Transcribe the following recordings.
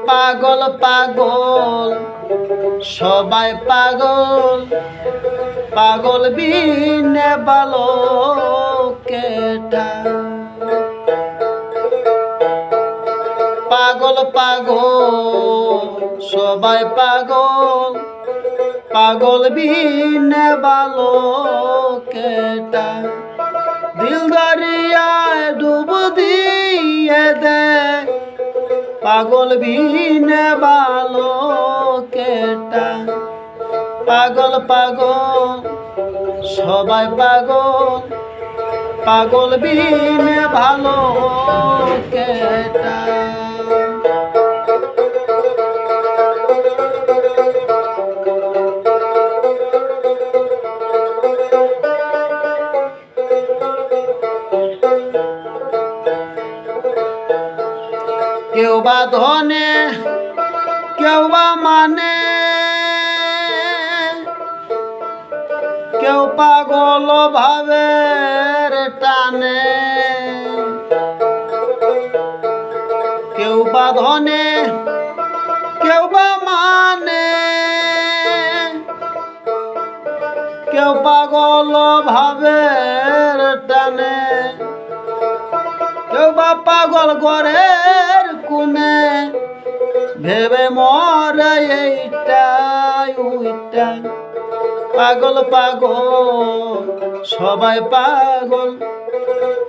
পাগল পাগল সবাই পাগল, পাগল বিনে বালকেটা। পাগল পাগল সবাই পাগল, পাগল বিনে বালকেটা। দিল দরিয়ায় ডুব দিয়ে দে, পাগল বিনে বালকেটা। পাগল পাগল সবাই পাগল, পাগল বিনে বালকেটা। কেউ বা ধনে কেউ বা মানে, কেউ পাগল ভাবের টানে। কেউ বা ধনে কেউ বা মানে, কেউ পাগল ভাবের টানে। কেউ বা পাগল ঘরের কোণে, ভেবে মরে এইটাই ওইটাই। পাগল পাগল সবাই পাগল,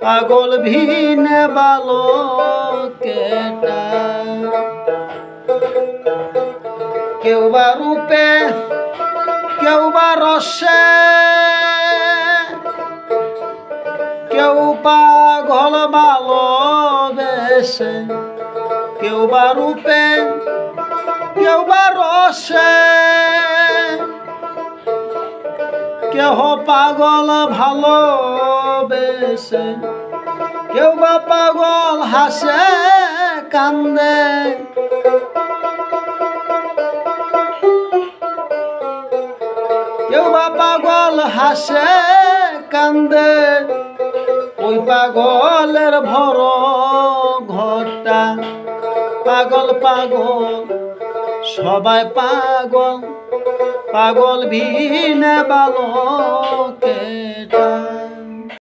পাগল ভিনে বালকেটা। কেউ বা রূপে কেউ বা রসে, কেউ পাগল ভালোবেসে। কেউ বা রূপে কেউ বা রসে, কেহ পাগল ভালোবেসে। কেউ বা পাগল হাসে কান্দে, কেউ বা পাগল হাসে কান্দে। ওই পাগলের ভর ঘরটা। পাগল পাগল সবাই পাগল, পাগল ভিনে বালকেটা।